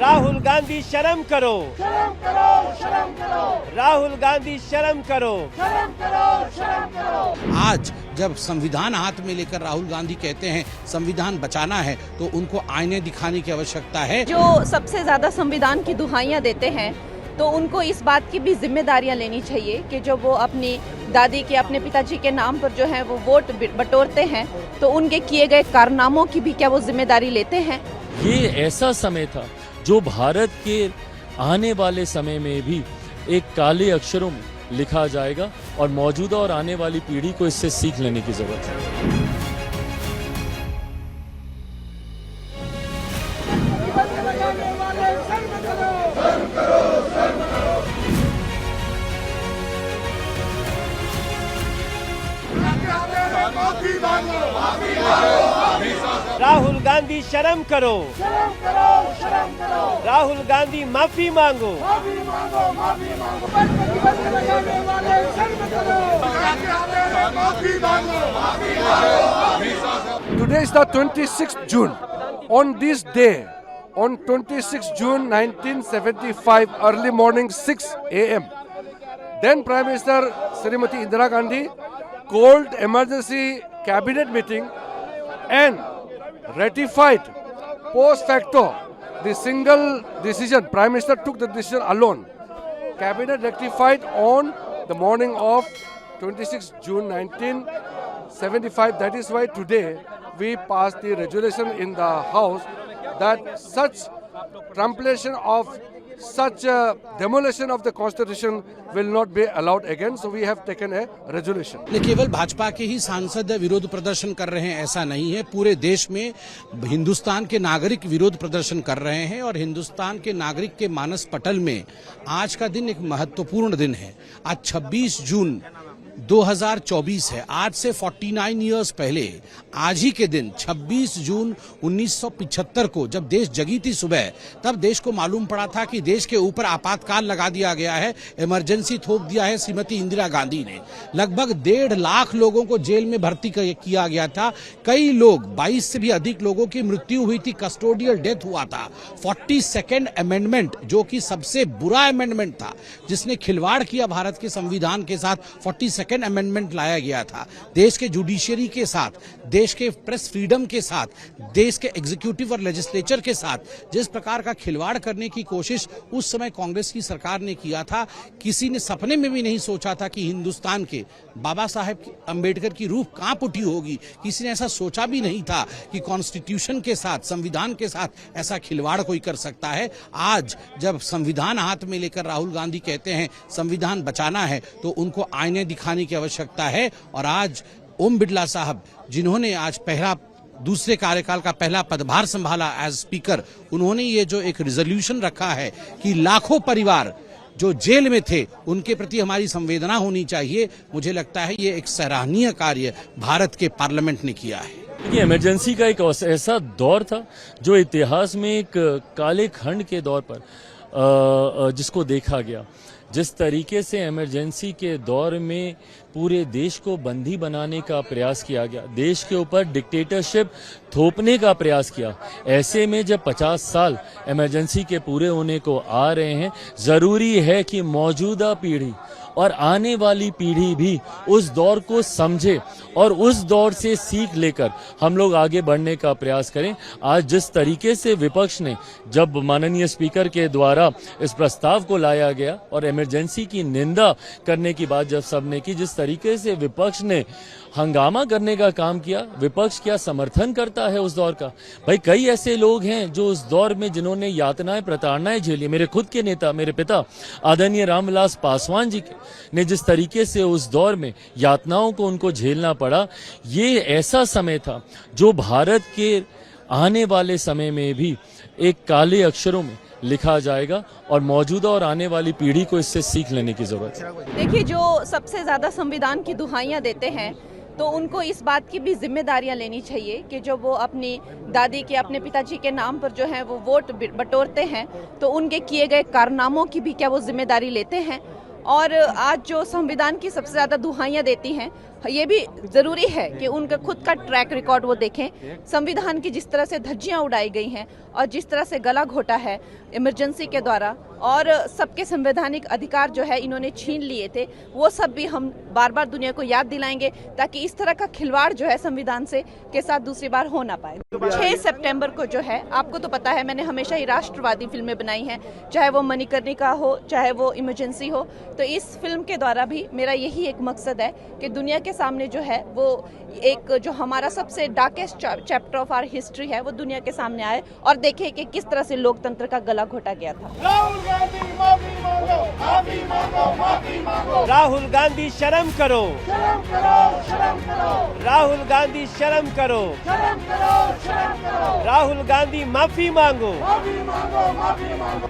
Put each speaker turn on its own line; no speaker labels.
राहुल गांधी शर्म करो,
शर्म करो, शर्म करो,
राहुल गांधी शर्म करो,
शर्म करो, शर्म करो।
आज जब संविधान हाथ में लेकर राहुल गांधी कहते हैं संविधान बचाना है, तो उनको आईने दिखाने की आवश्यकता है।
जो सबसे ज्यादा संविधान की दुहाइयां देते हैं, तो उनको इस बात की भी जिम्मेदारियां लेनी चाहिए कि जो वो अपनी दादी के, अपने पिताजी के नाम पर जो है वो वोट बटोरते हैं, तो उनके किए गए कारनामों की भी क्या वो जिम्मेदारी लेते हैं।
ये ऐसा समय था जो भारत के आने वाले समय में भी एक काले अक्षरों में लिखा जाएगा और मौजूदा और आने वाली पीढ़ी को इससे सीख लेने की जरूरत है।
राहुल गांधी शर्म करो,
शर्म करो, शर्म करो,
राहुल गांधी माफी मांगो,
माफी मांगो, माफी मांगो। प्रतिबंध लगाने वाले शर्म करो, माफी मांगो, माफी मांगो।
Today is the 26th June. On this day, on 26th June 1975, early morning 6 a.m., then Prime Minister Srimati Indira Gandhi called emergency cabinet meeting and ratified post facto the single decision. Prime Minister took the decision alone. Cabinet rectified on the morning of 26 June 1975. That is why today we passed the resolution in the House that such trumpulation of such demolition of the constitution will not be allowed again. So we have taken a resolution.
केवल भाजपा के ही सांसद विरोध प्रदर्शन कर रहे हैं ऐसा नहीं है, पूरे देश में हिंदुस्तान के नागरिक विरोध प्रदर्शन कर रहे हैं और हिंदुस्तान के नागरिक के मानस पटल में आज का दिन एक महत्वपूर्ण दिन है। आज 26 जून 2024 है। आज से 49 इयर्स पहले आज ही के दिन 26 जून 1975 को जब देश जगी थी सुबह, तब देश को मालूम पड़ा था कि देश के ऊपर आपातकाल लगा दिया गया है, इमरजेंसी थोप दिया है श्रीमती इंदिरा गांधी ने। लगभग 1.5 लाख लोगों को जेल में भर्ती किया गया था। कई लोग 22 से भी अधिक लोगों की मृत्यु हुई थी, कस्टोडियल डेथ हुआ था। 42nd अमेंडमेंट जो कि सबसे बुरा अमेंडमेंट था, जिसने खिलवाड़ किया भारत के संविधान के साथ, 42nd अमेंडमेंट लाया गया था। देश के जुडिशरी के साथ, देश के प्रेस फ्रीडम के साथ, देश के एग्जीक्यूटिव और लेजिस्लेचर के साथ जिस प्रकार का खिलवाड़ करने की कोशिश उस समय कांग्रेस की सरकार ने किया था, किसी ने सपने में भी नहीं सोचा था कि हिंदुस्तान के बाबा साहेब अंबेडकर की रूह कांप उठी होगी। किसी ने ऐसा सोचा भी नहीं था कि कॉन्स्टिट्यूशन के साथ, संविधान के साथ ऐसा खिलवाड़ कोई कर सकता है। आज जब संविधान हाथ में लेकर राहुल गांधी कहते हैं संविधान बचाना है, तो उनको आईने दिखाने की आवश्यकता है। और आज ओम बिड़ला साहब, जिन्होंने आज दूसरे कार्यकाल का पहला पदभार संभाला एज स्पीकर, उन्होंने ये जो एक रिजोल्यूशन रखा है कि लाखों परिवार जो जेल में थे उनके प्रति हमारी संवेदना होनी चाहिए, मुझे लगता है ये एक सराहनीय कार्य भारत के पार्लियामेंट ने किया है।
देखिए, इमरजेंसी का एक ऐसा दौर था जो इतिहास में एक काले खंड के दौर पर जिसको देखा गया। जिस तरीके से इमरजेंसी के दौर में पूरे देश को बंदी बनाने का प्रयास किया गया, देश के ऊपर डिक्टेटरशिप थोपने का प्रयास किया, ऐसे में जब 50 साल इमरजेंसी के पूरे होने को आ रहे हैं, जरूरी है कि मौजूदा पीढ़ी और आने वाली पीढ़ी भी उस दौर को समझे और उस दौर से सीख लेकर हम लोग आगे बढ़ने का प्रयास करें। आज जिस तरीके से विपक्ष ने, जब माननीय स्पीकर के द्वारा इस प्रस्ताव को लाया गया और इमरजेंसी की निंदा करने की बात जब सबने की, जिस तरीके से विपक्ष ने हंगामा करने का काम किया, विपक्ष क्या समर्थन करता है उस दौर का? भाई, कई ऐसे लोग हैं जो उस दौर में जिन्होंने यातनाएं, प्रताड़नाएं झेली। मेरे खुद के नेता, मेरे पिता आदरणीय रामविलास पासवान जी ने जिस तरीके से उस दौर में यातनाओं को उनको झेलना पड़ा, ये ऐसा समय था जो भारत के आने वाले समय में भी एक काले अक्षरों में लिखा जाएगा और मौजूदा और आने वाली पीढ़ी को इससे सीख लेने की जरूरत है।
देखिए, जो सबसे ज्यादा संविधान की दुहाइयां देते हैं, तो उनको इस बात की भी जिम्मेदारियां लेनी चाहिए कि जो वो अपनी दादी के, अपने पिताजी के नाम पर जो है वो वोट बटोरते हैं, तो उनके किए गए कारनामों की भी क्या वो जिम्मेदारी लेते हैं। और आज जो संविधान की सबसे ज्यादा दुहाइयां देती हैं, ये भी जरूरी है कि उनका खुद का ट्रैक रिकॉर्ड वो देखें। संविधान की जिस तरह से धज्जियां उड़ाई गई हैं और जिस तरह से गला घोटा है इमरजेंसी के द्वारा और सबके संवैधानिक अधिकार जो है इन्होंने छीन लिए थे, वो सब भी हम बार बार दुनिया को याद दिलाएंगे ताकि इस तरह का खिलवाड़ जो है संविधान से के साथ दूसरी बार हो ना पाए। 6 सितंबर को जो है, आपको तो पता है मैंने हमेशा ही राष्ट्रवादी फिल्में बनाई हैं, चाहे वो मणिकर्णिका हो चाहे वो इमरजेंसी हो। तो इस फिल्म के द्वारा भी मेरा यही एक मकसद है कि दुनिया के सामने जो है वो एक जो हमारा सबसे darkest chapter of our history है वो दुनिया के सामने आए और देखे कि किस तरह से लोकतंत्र का गला घोटा गया था।
राहुल गांधी माफी मांगो, माफी मांगो, माफी मांगो।
राहुल गांधी शर्म करो,
शर्म करो, शर्म करो,
राहुल गांधी शर्म करो,
शर्म करो, शर्म करो।
राहुल गांधी माफी मांगो।
माफी मांगो, माफी मांगो।